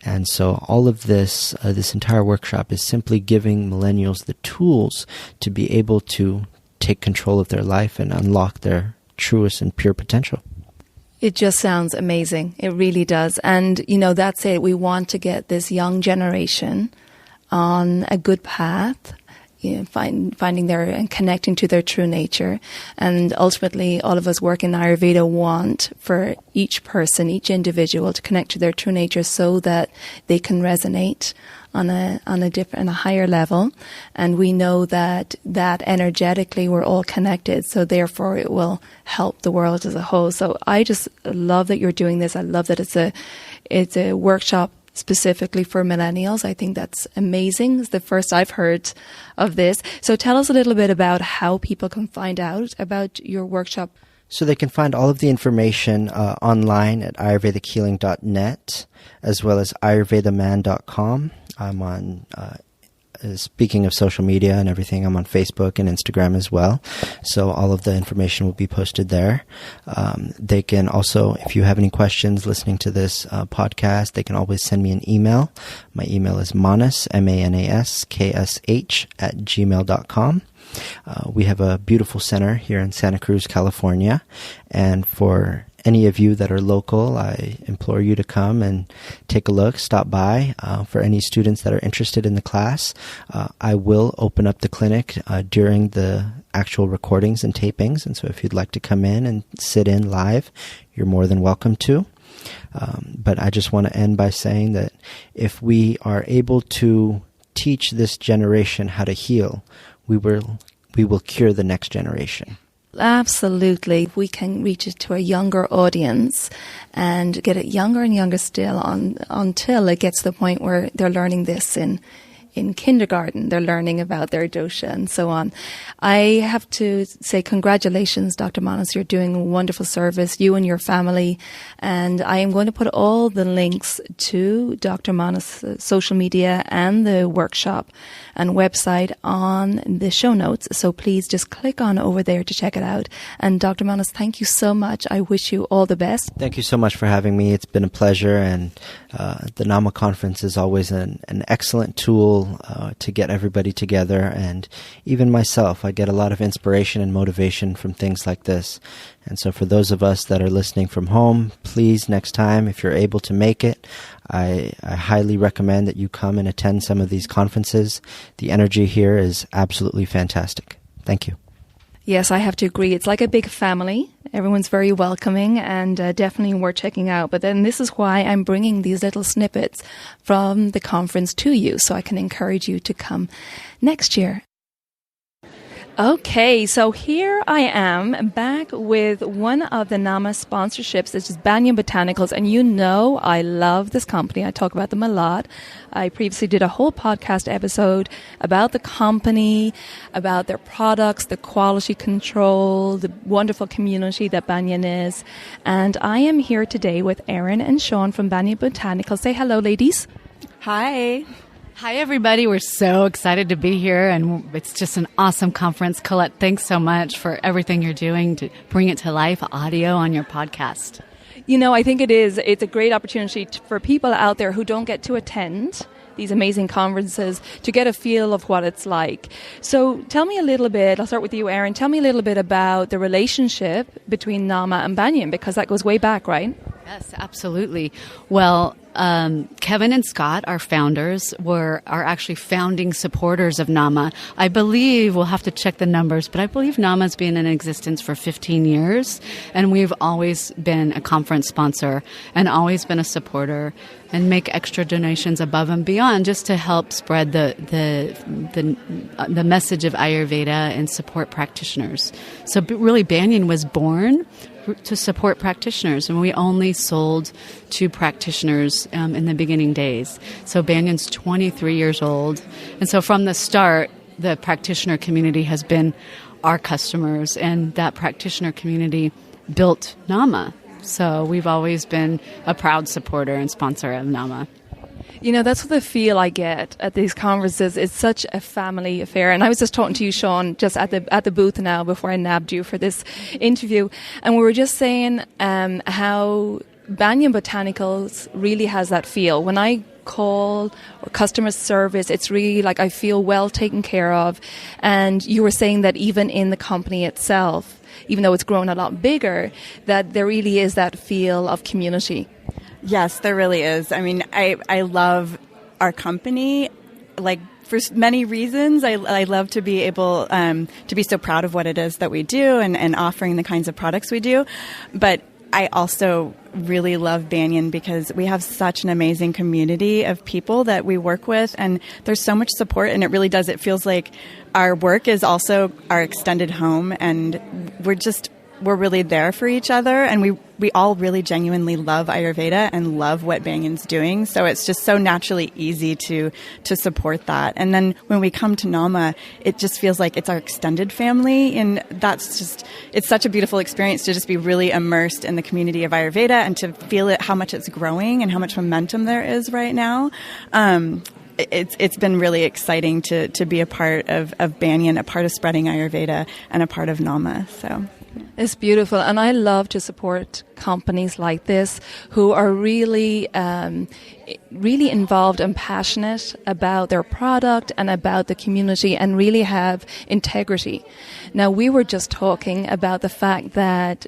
And so all of this entire workshop is simply giving millennials the tools to be able to take control of their life and unlock their truest and pure potential. It just sounds amazing. It really does. And, that's it. We want to get this young generation on a good path, finding their and connecting to their true nature. And ultimately, all of us work in Ayurveda want for each person, each individual to connect to their true nature so that they can resonate on a higher level. And we know that energetically we're all connected. So therefore it will help the world as a whole. So I just love that you're doing this. I love that it's a workshop specifically for millennials. I think that's amazing. It's the first I've heard of this. So tell us a little bit about how people can find out about your workshop. So they can find all of the information online at ayurvedichealing.net as well as ayurvedaman.com. I'm on, speaking of social media and everything, I'm on Facebook and Instagram as well. So all of the information will be posted there. They can also, if you have any questions listening to this podcast, they can always send me an email. My email is manas, MANASKSH @gmail.com. We have a beautiful center here in Santa Cruz, California. And for any of you that are local, I implore you to come and take a look, stop by. For any students that are interested in the class, I will open up the clinic during the actual recordings and tapings. And so if you'd like to come in and sit in live, you're more than welcome to. But I just want to end by saying that if we are able to teach this generation how to heal, we will cure the next generation. Absolutely. We can reach it to a younger audience and get it younger and younger still until it gets to the point where they're learning this in kindergarten. They're learning about their dosha and so on. I have to say congratulations, Dr. Manas. You're doing a wonderful service, you and your family. And I am going to put all the links to Dr. Manas' social media and the workshop and website on the show notes. So please just click on over there to check it out. And Dr. Manas, thank you so much. I wish you all the best. Thank you so much for having me. It's been a pleasure. And the NAMA conference is always an excellent tool to get everybody together, and even myself, I get a lot of inspiration and motivation from things like this. And so for those of us that are listening from home, please next time, if you're able to make it, I highly recommend that you come and attend some of these conferences. The energy here is absolutely fantastic. Thank you. Yes, I have to agree. It's like a big family. Everyone's very welcoming and definitely worth checking out. But then this is why I'm bringing these little snippets from the conference to you, so I can encourage you to come next year. Okay, so here I am back with one of the NAMA sponsorships, which is Banyan Botanicals. And you know I love this company. I talk about them a lot. I previously did a whole podcast episode about the company, about their products, the quality control, the wonderful community that Banyan is. And I am here today with Erin and Sean from Banyan Botanicals. Say hello, ladies. Hi. Hi, everybody. We're so excited to be here, and it's just an awesome conference. Colette, thanks so much for everything you're doing to bring it to life, audio on your podcast. You know, I think it's a great opportunity for people out there who don't get to attend these amazing conferences to get a feel of what it's like. So tell me a little bit, I'll start with you, Erin, tell me a little bit about the relationship between NAMA and Banyan, because that goes way back, right? Yes, absolutely. Well, Kevin and Scott, our founders, are actually founding supporters of NAMA. I believe, we'll have to check the numbers, but I believe NAMA's been in existence for 15 years, and we've always been a conference sponsor and always been a supporter and make extra donations above and beyond just to help spread the message of Ayurveda and support practitioners. So really, Banyan was born to support practitioners, and we only sold to practitioners in the beginning days. So Banyan's 23 years old, and so from the start, the practitioner community has been our customers, and that practitioner community built NAMA. So we've always been a proud supporter and sponsor of NAMA. You know, that's the feel I get at these conferences. It's such a family affair. And I was just talking to you, Sean, just at the booth now before I nabbed you for this interview. And we were just saying how Banyan Botanicals really has that feel. When I call or customer service, it's really like I feel well taken care of. And you were saying that even in the company itself, even though it's grown a lot bigger, that there really is that feel of community. Yes, there really is. I mean, I love our company, like, for many reasons. I love to be able to be so proud of what it is that we do and offering the kinds of products we do. But I also really love Banyan because we have such an amazing community of people that we work with, and there's so much support, and it feels like our work is also our extended home, and we're really there for each other, and we all really genuinely love Ayurveda and love what Banyan's doing. So it's just so naturally easy to support that. And then when we come to NAMA, it just feels like it's our extended family, and it's such a beautiful experience to just be really immersed in the community of Ayurveda and to feel how much it's growing and how much momentum there is right now. It's been really exciting to be a part of Banyan, a part of spreading Ayurveda, and a part of NAMA. So it's beautiful, and I love to support companies like this who are really involved and passionate about their product and about the community and really have integrity. Now, we were just talking about the fact that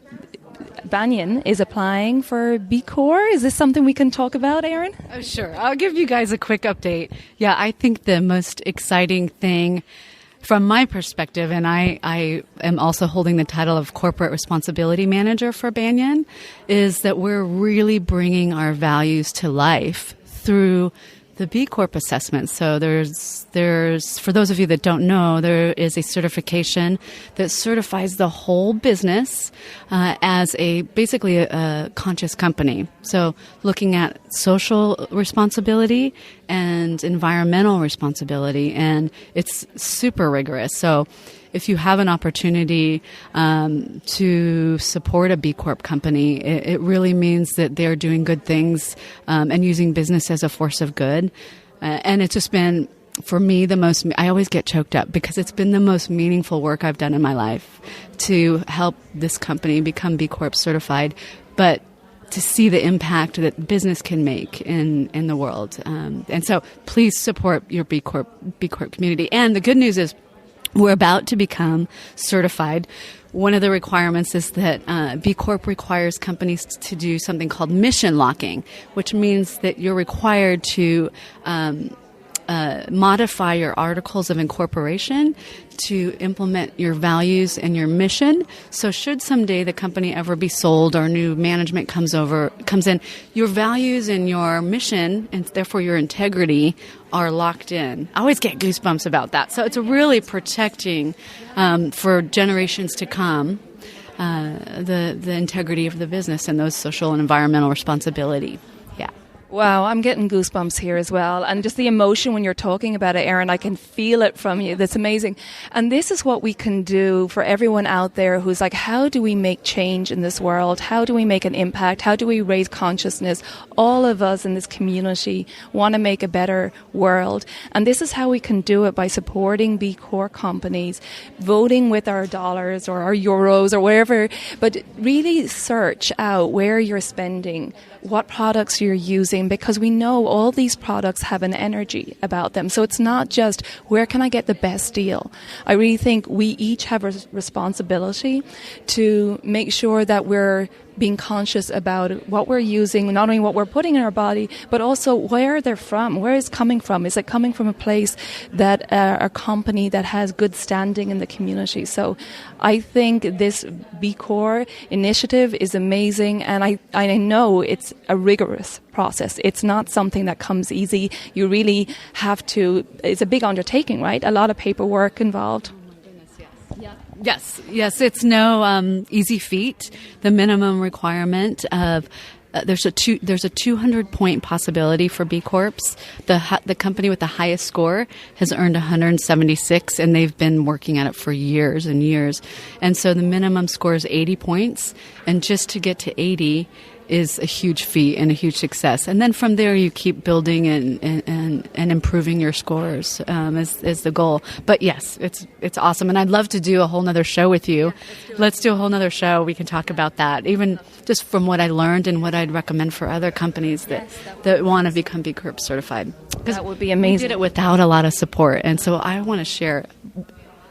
Banyan is applying for B Corp. Is this something we can talk about, Erin? Oh, sure. I'll give you guys a quick update. Yeah, I think the most exciting thing from my perspective, and I am also holding the title of Corporate Responsibility Manager for Banyan, is that we're really bringing our values to life through the B Corp assessment. So there's for those of you that don't know, there is a certification that certifies the whole business as basically a conscious company. So looking at social responsibility and environmental responsibility, and it's super rigorous. So if you have an opportunity to support a B Corp company, it really means that they're doing good things and using business as a force of good. And it's just been, for me, I always get choked up because it's been the most meaningful work I've done in my life to help this company become B Corp certified, but to see the impact that business can make in the world. And so please support your B Corp community. And the good news is, we're about to become certified. One of the requirements is that B Corp requires companies to do something called mission locking, which means that you're required to modify your articles of incorporation to implement your values and your mission. So should someday the company ever be sold or new management comes in, your values and your mission, and therefore your integrity, are locked in. I always get goosebumps about that. So it's really protecting for generations to come the integrity of the business and those social and environmental responsibility. Yeah. Wow, I'm getting goosebumps here as well. And just the emotion when you're talking about it, Erin, I can feel it from you. That's amazing. And this is what we can do for everyone out there who's like, how do we make change in this world? How do we make an impact? How do we raise consciousness? All of us in this community want to make a better world. And this is how we can do it, by supporting B Corp companies, voting with our dollars or our euros or wherever. But really search out where you're spending, what products you're using, because we know all these products have an energy about them. So it's not just, where can I get the best deal? I really think we each have a responsibility to make sure that we're being conscious about what we're using, not only what we're putting in our body, but also where they're from, where it's coming from. Is it coming from a place that a company that has good standing in the community? So I think this B Corp initiative is amazing, and I know it's a rigorous process. It's not something that comes easy. You really have to, it's a big undertaking, right? A lot of paperwork involved. Yes, it's no easy feat. The minimum requirement of there's a 200-point possibility for B Corps. The company with the highest score has earned 176, and they've been working at it for years and years. And so the minimum score is 80 points, and just to get to 80 is a huge feat and a huge success. And then from there, you keep building and improving your scores is the goal. But yes, it's awesome. And I'd love to do a whole nother show with you. Let's do a whole nother show. We can talk about that, even just from what I learned and what I'd recommend for other companies that want to become B Corp certified. That would be amazing. We did it without a lot of support. And so I want to share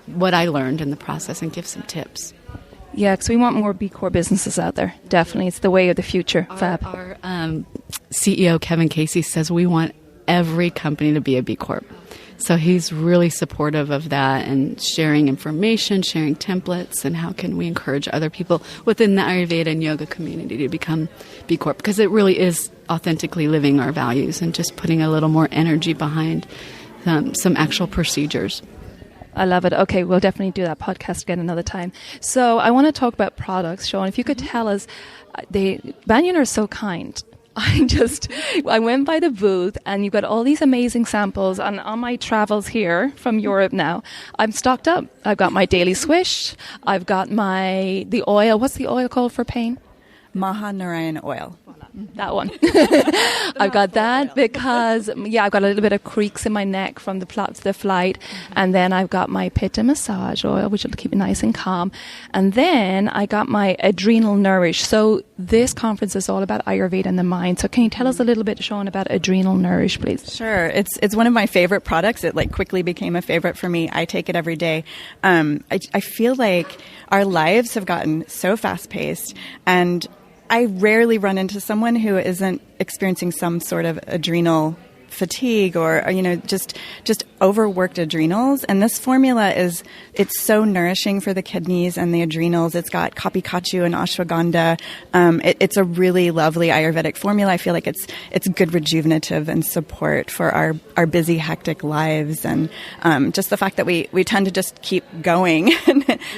what I learned in the process and give some tips. Yeah, because we want more B Corp businesses out there. Definitely. It's the way of the future. Our CEO, Kevin Casey, says we want every company to be a B Corp. So he's really supportive of that and sharing information, sharing templates, and how can we encourage other people within the Ayurveda and yoga community to become B Corp, because it really is authentically living our values and just putting a little more energy behind some actual procedures. I love it. Okay, we'll definitely do that podcast again another time. So I want to talk about products, Sean. If you could tell us, Banyan are so kind. I went by the booth, and you've got all these amazing samples. And on my travels here from Europe now, I'm stocked up. I've got my daily swish. I've got the oil. What's the oil called for pain? Maha Narayan oil. That one. I've got that because, I've got a little bit of creaks in my neck from the flight. And then I've got my Pitta massage oil, which will keep me nice and calm. And then I got my Adrenal Nourish. So this conference is all about Ayurveda and the mind. So can you tell us a little bit, Sean, about Adrenal Nourish, please? Sure. It's one of my favorite products. It quickly became a favorite for me. I take it every day. I feel like our lives have gotten so fast-paced, and I rarely run into someone who isn't experiencing some sort of adrenal fatigue or just overworked adrenals. And this formula it's so nourishing for the kidneys and the adrenals. It's got kapikachu and ashwagandha. It's a really lovely Ayurvedic formula. I feel like it's good rejuvenative and support for our busy, hectic lives. And just the fact that we tend to just keep going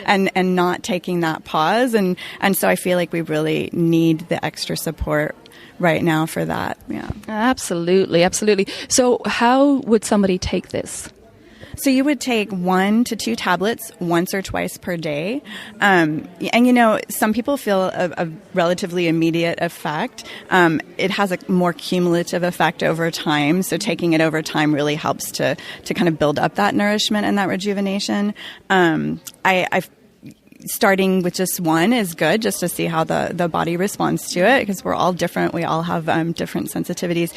and not taking that pause. And so I feel like we really need the extra support right now for that. Yeah. Absolutely. So how would somebody take this? So you would take 1 to 2 tablets once or twice per day. And some people feel a relatively immediate effect. It has a more cumulative effect over time. So taking it over time really helps to kind of build up that nourishment and that rejuvenation. I've starting with just one is good, just to see how the body responds to it, because we're all different. We all have different sensitivities,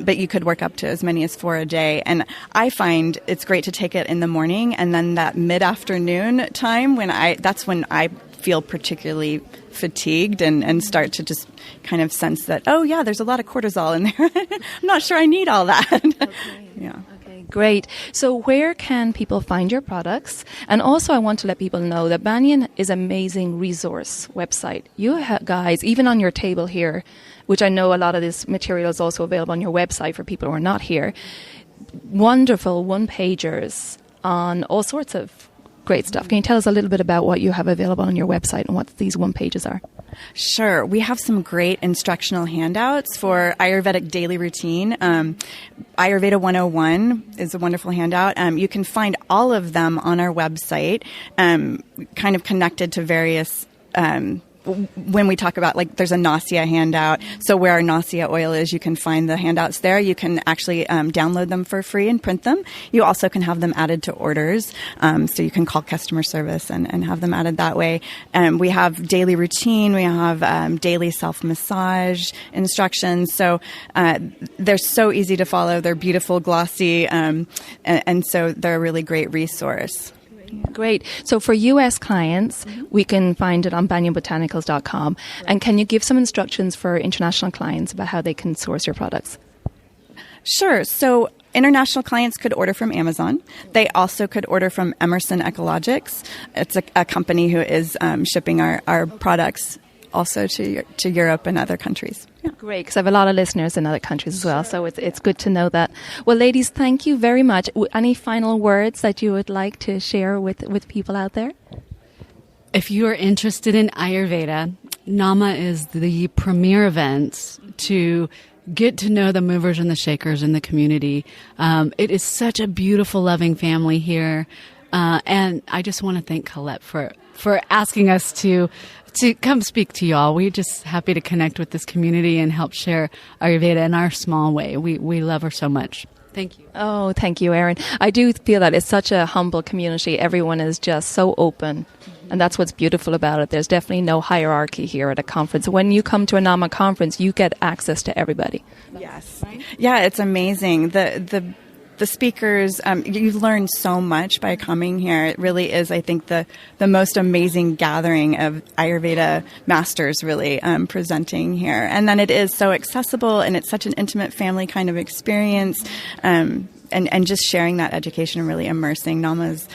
but you could work up to as many as 4 a day. And I find it's great to take it in the morning, and then that mid-afternoon time that's when I feel particularly fatigued and start to just kind of sense that, oh yeah, there's a lot of cortisol in there. I'm not sure I need all that. Okay. Yeah. Great. So where can people find your products? And also I want to let people know that Banyan is an amazing resource website. You guys, even on your table here, which I know a lot of this material is also available on your website for people who are not here, wonderful one-pagers on all sorts of great stuff. Can you tell us a little bit about what you have available on your website and what these one-pages are? Sure. We have some great instructional handouts for Ayurvedic daily routine. Ayurveda 101 is a wonderful handout. You can find all of them on our website, kind of connected to various when we talk about, like, there's a nausea handout. So where our nausea oil is, you can find the handouts there. You can actually download them for free and print them. You also can have them added to orders. So you can call customer service and have them added that way. We have daily routine. We have daily self-massage instructions. So they're so easy to follow. They're beautiful, glossy, and so they're a really great resource. Great. So for U.S. clients, we can find it on banyanbotanicals.com. And can you give some instructions for international clients about how they can source your products? Sure. So international clients could order from Amazon. They also could order from Emerson Ecologics. It's a company who is shipping our products also to Europe and other countries. Yeah. Great, because I have a lot of listeners in other countries as well, so it's good to know that. Well, ladies, thank you very much. Any final words that you would like to share with people out there? If you are interested in Ayurveda, NAMA is the premier event to get to know the movers and the shakers in the community. It is such a beautiful, loving family here. And I just want to thank Colette for asking us to come speak to y'all. We're just happy to connect with this community and help share Ayurveda in our small way. We love her so much. Thank you. Oh, thank you, Erin. I do feel that it's such a humble community. Everyone is just so open. And that's what's beautiful about it. There's definitely no hierarchy here at a conference. When you come to a NAMA conference, you get access to everybody. Yes. Yeah, it's amazing. The speakers, you learn so much by coming here. It really is, I think, the most amazing gathering of Ayurveda masters really presenting here. And then it is so accessible, and it's such an intimate family kind of experience. And just sharing that education and really immersing NAMA's.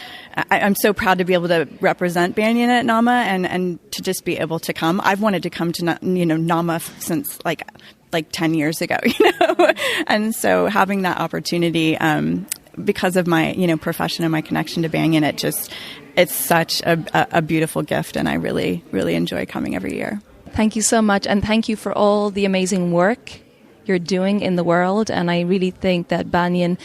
I'm so proud to be able to represent Banyan at NAMA and to just be able to come. I've wanted to come to NAMA since like 10 years ago, and so having that opportunity because of my profession and my connection to Banyan, it's such a beautiful gift, and I really, really enjoy coming every year. Thank you so much, and thank you for all the amazing work you're doing in the world. And I really think that Banyan,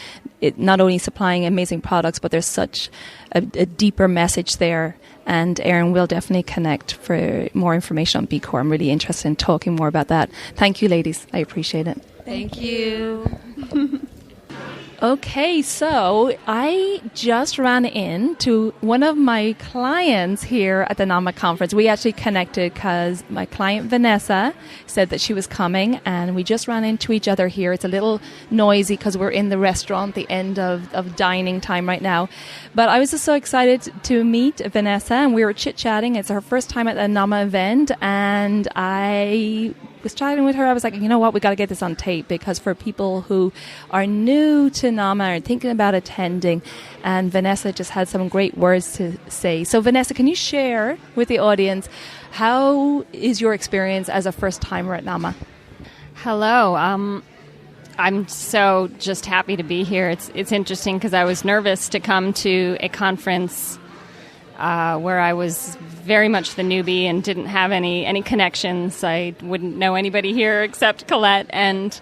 not only supplying amazing products, but there's such a deeper message there. And Erin will definitely connect for more information on B Corps. I'm really interested in talking more about that. Thank you, ladies. I appreciate it. Thank you. Okay, so I just ran into one of my clients here at the NAMA conference. We actually connected because my client Vanessa said that she was coming, and we just ran into each other here. It's a little noisy because we're in the restaurant, the end of dining time right now. But I was just so excited to meet Vanessa, and we were chit-chatting. It's her first time at the NAMA event, and I was chatting with her, I was like, you know what, we got to get this on tape, because for people who are new to NAMA or thinking about attending, and Vanessa just had some great words to say. So Vanessa, can you share with the audience, how is your experience as a first timer at NAMA? Hello. I'm so just happy to be here. It's interesting because I was nervous to come to a conference where I was very much the newbie and didn't have any connections. I wouldn't know anybody here except Colette, and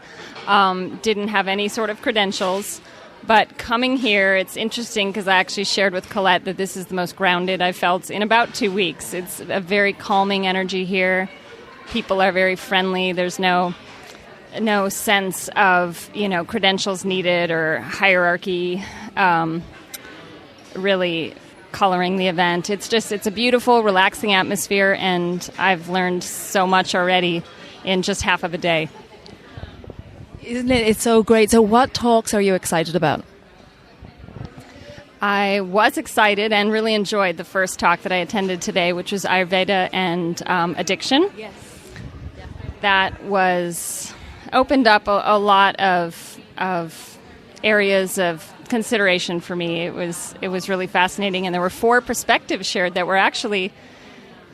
didn't have any sort of credentials. But coming here, it's interesting because I actually shared with Colette that this is the most grounded I felt in about 2 weeks. It's a very calming energy here. People are very friendly. There's no sense of, credentials needed or hierarchy really coloring the event. It's a beautiful, relaxing atmosphere, and I've learned so much already in just half of a day. Isn't it? It's so great. So what talks are you excited about? I was excited and really enjoyed the first talk that I attended today, which was Ayurveda and addiction. Yes. That was opened up a lot of areas of consideration for me. It was really fascinating, and there were 4 perspectives shared that were actually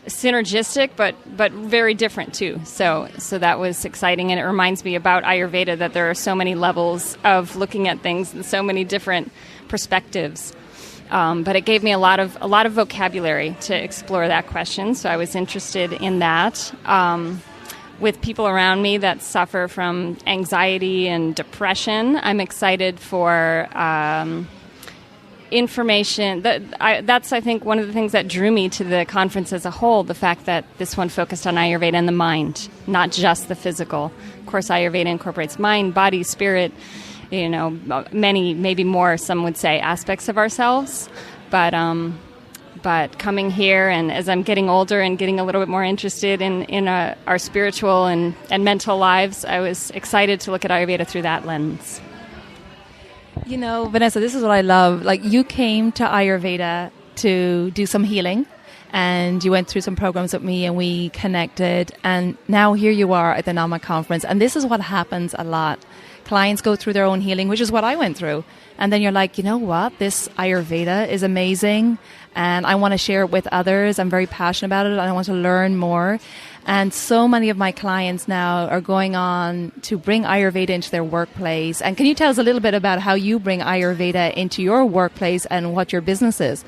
synergistic, but very different too. So that was exciting, and it reminds me about Ayurveda that there are so many levels of looking at things and so many different perspectives. But it gave me a lot of vocabulary to explore that question. So I was interested in that. With people around me that suffer from anxiety and depression, I'm excited for information. That's, I think, one of the things that drew me to the conference as a whole, the fact that this one focused on Ayurveda and the mind, not just the physical. Of course, Ayurveda incorporates mind, body, spirit, many, maybe more, some would say, aspects of ourselves. But coming here, and as I'm getting older and getting a little bit more interested in our spiritual and mental lives, I was excited to look at Ayurveda through that lens. Vanessa, this is what I love. Like, you came to Ayurveda to do some healing, and you went through some programs with me, and we connected, and now here you are at the NAMA conference, and this is what happens a lot. Clients go through their own healing, which is what I went through. And then you're like, you know what? This Ayurveda is amazing, and I want to share it with others. I'm very passionate about it, and I want to learn more. And so many of my clients now are going on to bring Ayurveda into their workplace. And can you tell us a little bit about how you bring Ayurveda into your workplace and what your business is?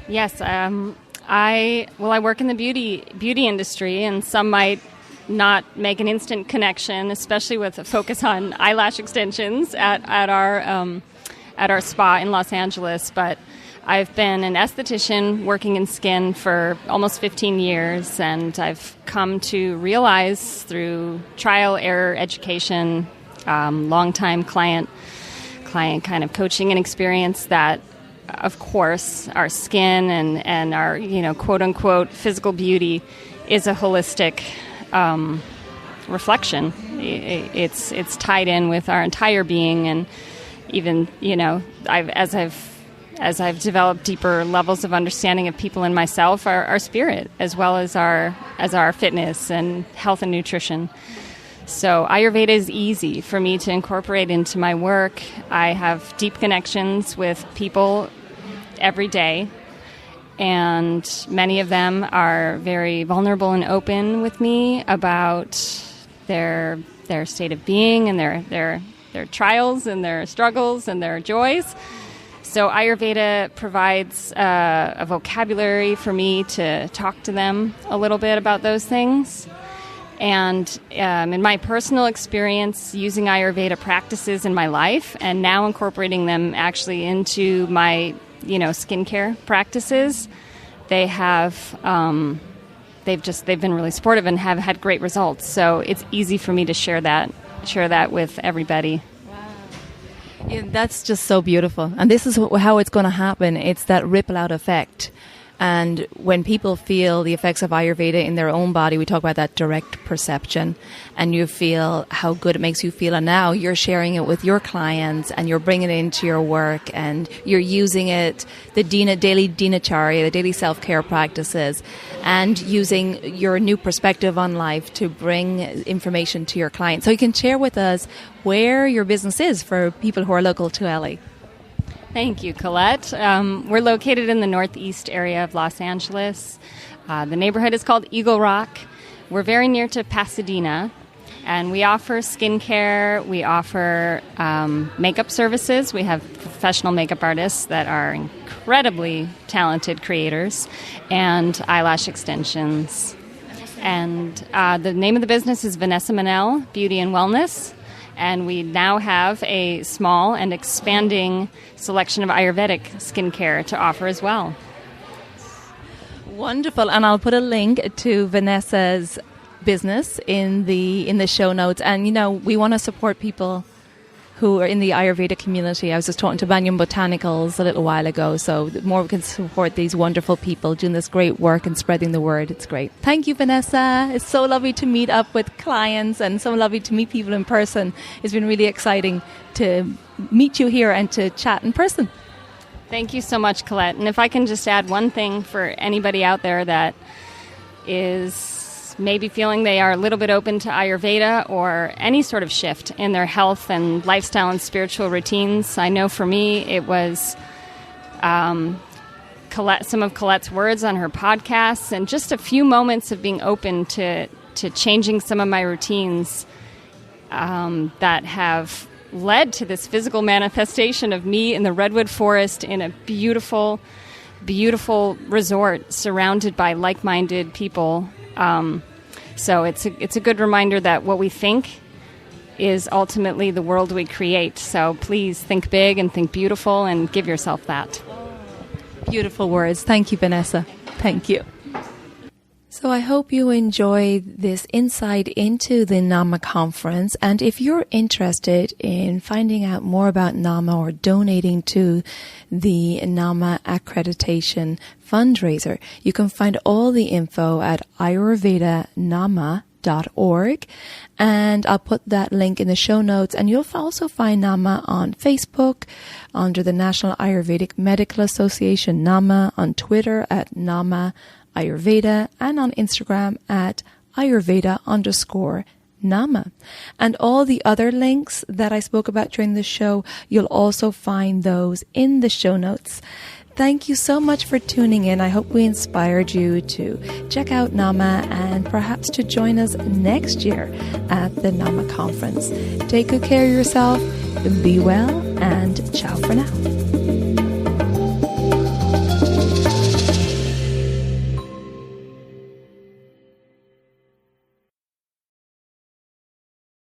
Yes, I work in the beauty industry, and some might not make an instant connection, especially with a focus on eyelash extensions at our spa in Los Angeles. But I've been an esthetician working in skin for almost 15 years, and I've come to realize through trial, error, education, long-time client kind of coaching and experience that, of course, our skin and our, quote-unquote physical beauty is a holistic reflection. It's tied in with our entire being, and even as I've developed deeper levels of understanding of people and myself, our spirit, as well as our fitness and health and nutrition. So Ayurveda is easy for me to incorporate into my work. I have deep connections with people every day, and many of them are very vulnerable and open with me about their state of being and their trials and their struggles and their joys. So Ayurveda provides a vocabulary for me to talk to them a little bit about those things. And in my personal experience using Ayurveda practices in my life and now incorporating them actually into my skincare practices, they've been really supportive and have had great results. So it's easy for me to share that with everybody. Yeah, that's just so beautiful. And this is how it's going to happen. It's that ripple out effect. And when people feel the effects of Ayurveda in their own body, we talk about that direct perception, and you feel how good it makes you feel. And now you're sharing it with your clients, and you're bringing it into your work, and you're using it, the daily dinacharya, the daily self-care practices, and using your new perspective on life to bring information to your clients. So you can share with us where your business is for people who are local to LA. Thank you, Colette. We're located in the northeast area of Los Angeles. The neighborhood is called Eagle Rock. We're very near to Pasadena, and we offer skincare. We offer makeup services. We have professional makeup artists that are incredibly talented creators, and eyelash extensions. And the name of the business is Vanessa Manel, Beauty and Wellness. And we now have a small and expanding selection of Ayurvedic skincare to offer as well. Wonderful. And I'll put a link to Vanessa's business in the show notes. And, we want to support people who are in the Ayurveda community. I was just talking to Banyan Botanicals a little while ago. So the more we can support these wonderful people doing this great work and spreading the word, it's great. Thank you, Vanessa. It's so lovely to meet up with clients and so lovely to meet people in person. It's been really exciting to meet you here and to chat in person. Thank you so much, Colette. And if I can just add one thing for anybody out there that is maybe feeling they are a little bit open to Ayurveda or any sort of shift in their health and lifestyle and spiritual routines. I know for me it was Colette, some of Colette's words on her podcasts, and just a few moments of being open to changing some of my routines that have led to this physical manifestation of me in the Redwood Forest in a beautiful, beautiful resort surrounded by like-minded people. So it's a good reminder that what we think is ultimately the world we create. So please think big and think beautiful and give yourself that. Beautiful words. Thank you, Vanessa. Thank you. So I hope you enjoyed this insight into the NAMA conference. And if you're interested in finding out more about NAMA or donating to the NAMA accreditation fundraiser, you can find all the info at ayurvedanama.org. And I'll put that link in the show notes. And you'll also find NAMA on Facebook under the National Ayurvedic Medical Association, NAMA, on Twitter at NAMA Ayurveda, and on Instagram at Ayurveda_Nama. And all the other links that I spoke about during the show, you'll also find those in the show notes. Thank you so much for tuning in. I hope we inspired you to check out NAMA and perhaps to join us next year at the NAMA conference. Take good care of yourself, be well, and ciao for now.